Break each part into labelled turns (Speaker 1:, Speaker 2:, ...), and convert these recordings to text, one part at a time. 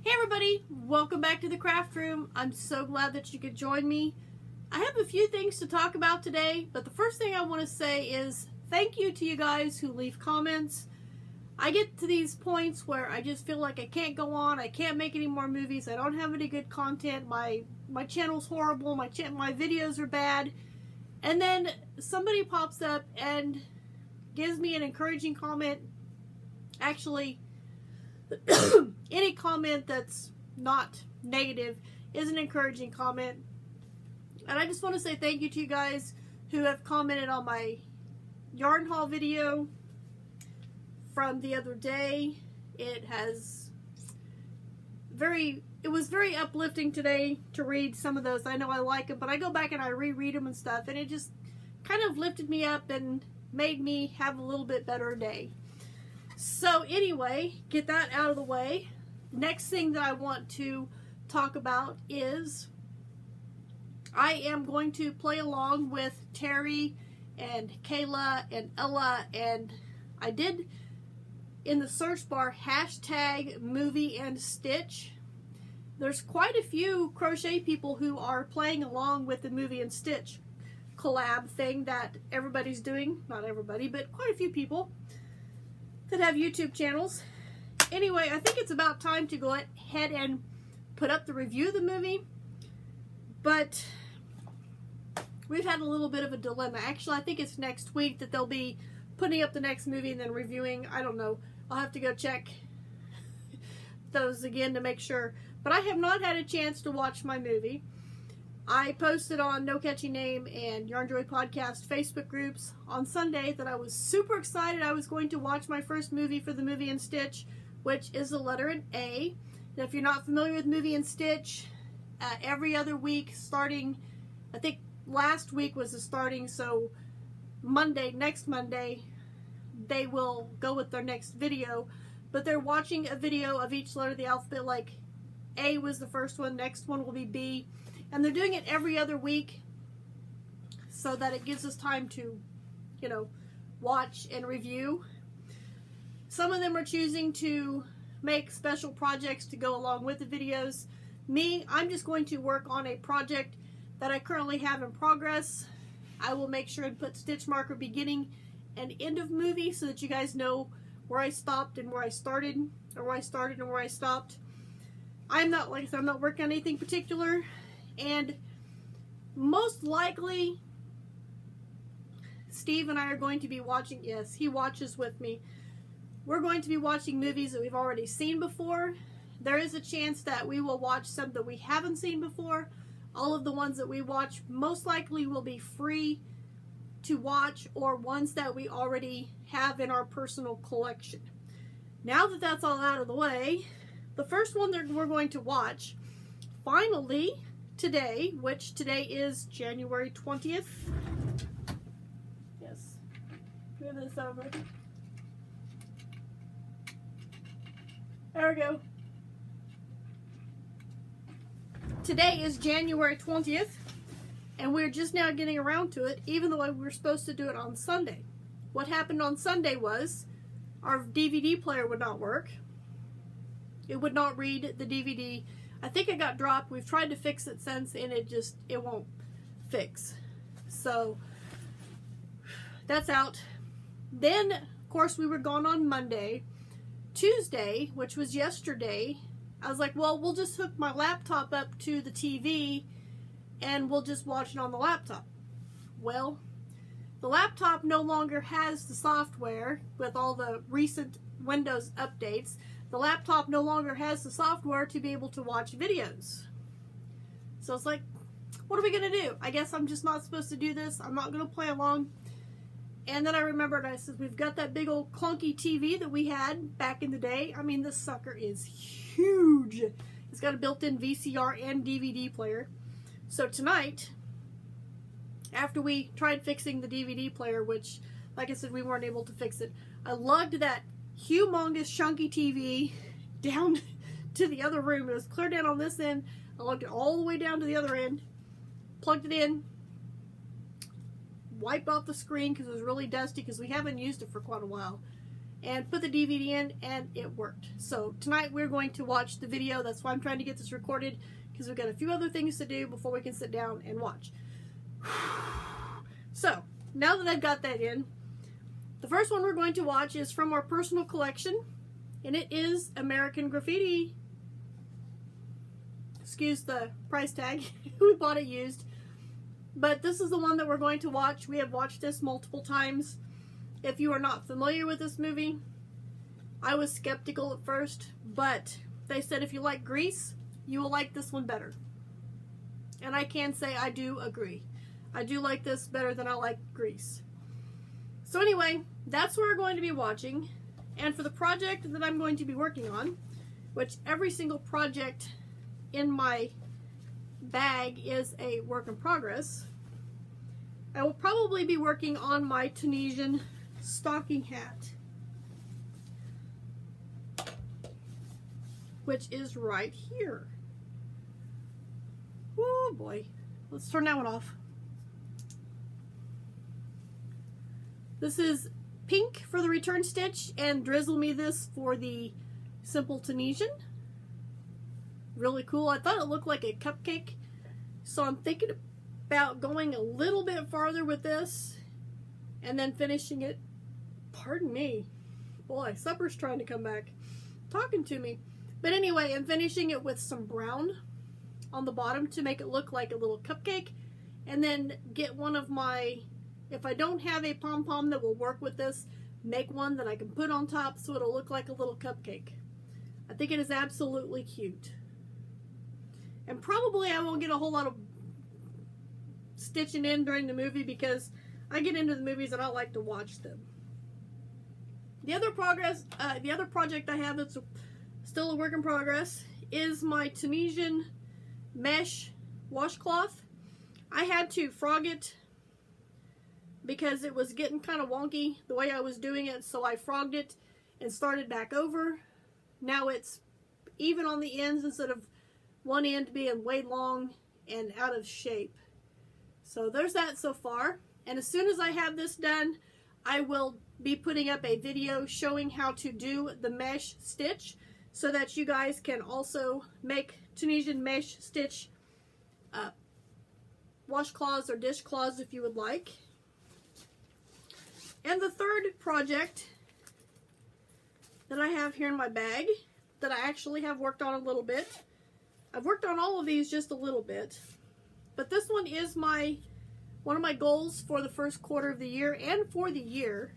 Speaker 1: Hey everybody, welcome back to the craft room. I'm so glad that you could join me. I have a few things to talk about today, but the first thing I want to say is thank you to you guys who leave comments. I get to these points where I just feel like I can't go on, I can't make any more movies, I don't have any good content, my channel's horrible, my videos are bad, and then somebody pops up and gives me an encouraging comment. Actually, any comment that's not negative is an encouraging comment. And I just want to say thank you to you guys who have commented on my yarn haul video from the other day. It was very uplifting today to read some of those. I know I like them, but I go back and I reread them and stuff, and it just kind of lifted me up and made me have a little bit better day. So anyway, get that out of the way. Next thing that I want to talk about is I am going to play along with Terry and Kayla and Ella, and I did in the search bar hashtag movie and stitch. There's quite a few crochet people who are playing along with the movie and stitch collab thing that everybody's doing. Not everybody, but quite a few people that have YouTube channels. Anyway, I think it's about time to go ahead and put up the review of the movie, but we've had a little bit of a dilemma. Actually, I think it's next week that they'll be putting up the next movie and then reviewing. I don't know. I'll have to go check those again to make sure. But I have not had a chance to watch my movie. I posted on No Catchy Name and Yarn Joy Podcast Facebook groups on Sunday that I was super excited I was going to watch my first movie for the Movie and Stitch, which is the letter in A. And if you're not familiar with Movie and Stitch, every other week starting, I think last week was the starting, so next Monday, they will go with their next video. But they're watching a video of each letter of the alphabet, like A was the first one, next one will be B. And they're doing it every other week so that it gives us time to, watch and review. Some of them are choosing to make special projects to go along with the videos. Me, I'm just going to work on a project that I currently have in progress. I will make sure and put stitch marker beginning and end of movie so that you guys know where I stopped and where I started, or where I started and where I stopped. I'm not, like I said, I'm not working on anything particular. And most likely, Steve and I are going to be watching, yes, he watches with me. We're going to be watching movies that we've already seen before. There is a chance that we will watch some that we haven't seen before. All of the ones that we watch most likely will be free to watch, or ones that we already have in our personal collection. Now that that's all out of the way, the first one that we're going to watch, finally, today, which today is January 20th. Yes. Move this over. There we go. Today is January 20th, and we're just now getting around to it, even though we were supposed to do it on Sunday. What happened on Sunday was our DVD player would not work. It would not read the DVD. I think it got dropped. We've tried to fix it since, and it won't fix. So that's out. Then, of course, we were gone on Monday. Tuesday, which was yesterday, I was like, well, we'll just hook my laptop up to the TV and we'll just watch it on the laptop. Well, the laptop no longer has the software with all the recent Windows updates. The laptop no longer has the software to be able to watch videos. So it's like, what are we going to do? I guess I'm just not supposed to do this. I'm not going to play along. And then I remembered, I said, we've got that big old clunky TV that we had back in the day. I mean, this sucker is huge. It's got a built-in VCR and DVD player. So tonight, after we tried fixing the DVD player, which, like I said, we weren't able to fix it, I lugged that humongous chunky TV down to the other room. It was clear down on this end. I lugged it all the way down to the other end, plugged it in, wiped off the screen because it was really dusty because we haven't used it for quite a while. and put the DVD in, and it worked. So tonight we're going to watch the video. That's why I'm trying to get this recorded, because we've got a few other things to do before we can sit down and watch. So now that I've got that in, the first one we're going to watch is from our personal collection, and it is American Graffiti. Excuse the price tag. We bought it used. But this is the one that we're going to watch. We have watched this multiple times. If you are not familiar with this movie, I was skeptical at first, but they said if you like Grease, you will like this one better. And I can say I do agree. I do like this better than I like Grease. So anyway, that's what we're going to be watching. And for the project that I'm going to be working on, which every single project in my bag is a work in progress, I will probably be working on my Tunisian stocking hat, which is right here. Oh boy, let's turn that one off. This is pink for the return stitch, and Drizzle me this for the simple Tunisian. Really cool. I thought it looked like a cupcake, so I'm thinking about going a little bit farther with this and then finishing it. Pardon me. Boy, supper's trying to come back, talking to me. But anyway, I'm finishing it with some brown on the bottom to make it look like a little cupcake, and then get one of my, if I don't have a pom-pom that will work with this, make one that I can put on top so it'll look like a little cupcake. I think it is absolutely cute. And probably I won't get a whole lot of stitching in during the movie, because I get into the movies and I like to watch them. The other project I have that's still a work in progress is my Tunisian mesh washcloth. I had to frog it because it was getting kind of wonky the way I was doing it, so I frogged it and started back over. Now it's even on the ends instead of one end being way long and out of shape. So there's that so far. And as soon as I have this done, I will be putting up a video showing how to do the mesh stitch, so that you guys can also make Tunisian mesh stitch washcloths or dishcloths if you would like. And the third project that I have here in my bag that I actually have worked on a little bit. I've worked on all of these just a little bit, but this one is one of my goals for the first quarter of the year and for the year.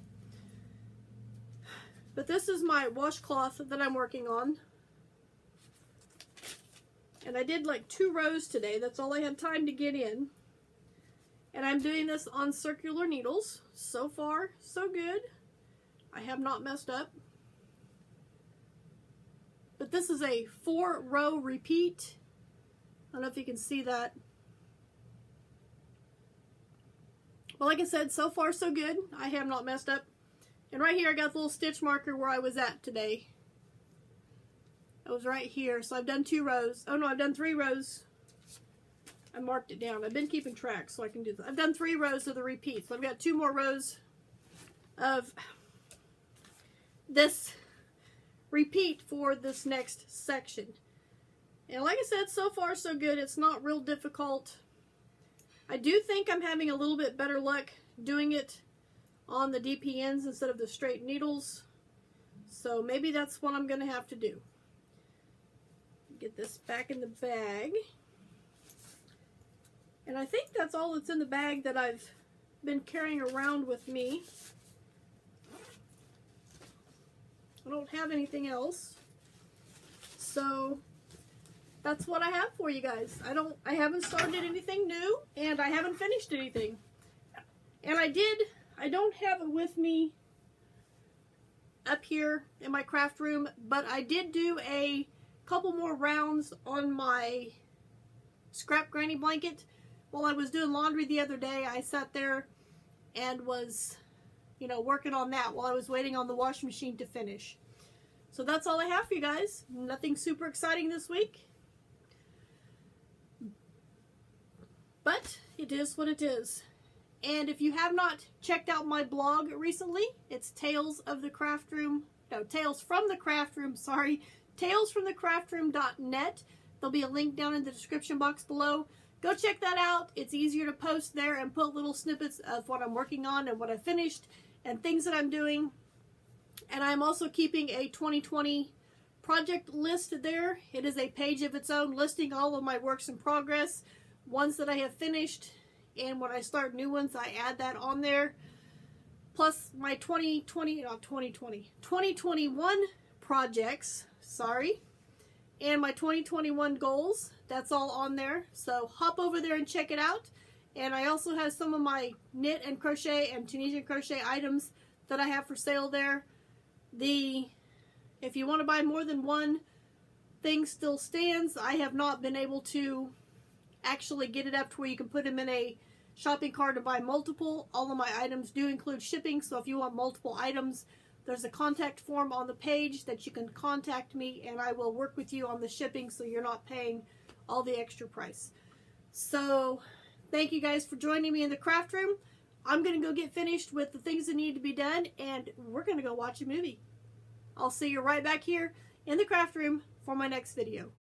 Speaker 1: But this is my washcloth that I'm working on. And I did like 2 rows today. That's all I had time to get in. And I'm doing this on circular needles. So far, so good. I have not messed up. But this is a 4-row repeat. I don't know if you can see that. Well, like I said, so far so good. I have not messed up. And right here I got the little stitch marker where I was at today. It was right here. So I've done 2 rows. Oh no, I've done 3 rows. I marked it down. I've been keeping track so I can do that. I've done 3 rows of the repeat. So I've got 2 more rows of this repeat for this next section. And like I said, so far so good. It's not real difficult. I do think I'm having a little bit better luck doing it on the DPNs instead of the straight needles. So maybe that's what I'm going to have to do. Get this back in the bag. And I think that's all that's in the bag that I've been carrying around with me. I don't have anything else. So that's what I have for you guys. I haven't started anything new, and I haven't finished anything. And I don't have it with me up here in my craft room, but I did do a couple more rounds on my scrap granny blanket. While I was doing laundry the other day, I sat there and was, working on that while I was waiting on the washing machine to finish. So that's all I have for you guys. Nothing super exciting this week. But it is what it is. And if you have not checked out my blog recently, it's Tales from the Craft Room, sorry, talesfromthecraftroom.net. There'll be a link down in the description box below. Go check that out. It's easier to post there and put little snippets of what I'm working on and what I finished and things that I'm doing. And I'm also keeping a 2020 project list there. It is a page of its own listing all of my works in progress, ones that I have finished, and when I start new ones, I add that on there. Plus my 2021 projects, and my 2021 goals. That's all on there. So hop over there and check it out. And I also have some of my knit and crochet and Tunisian crochet items that I have for sale there. If you want to buy more than one thing still stands. I have not been able to actually get it up to where you can put them in a shopping cart and buy multiple. All of my items do include shipping, so if you want multiple items, there's a contact form on the page that you can contact me and I will work with you on the shipping so you're not paying all the extra price. So thank you guys for joining me in the craft room. I'm going to go get finished with the things that need to be done and we're going to go watch a movie. I'll see you right back here in the craft room for my next video.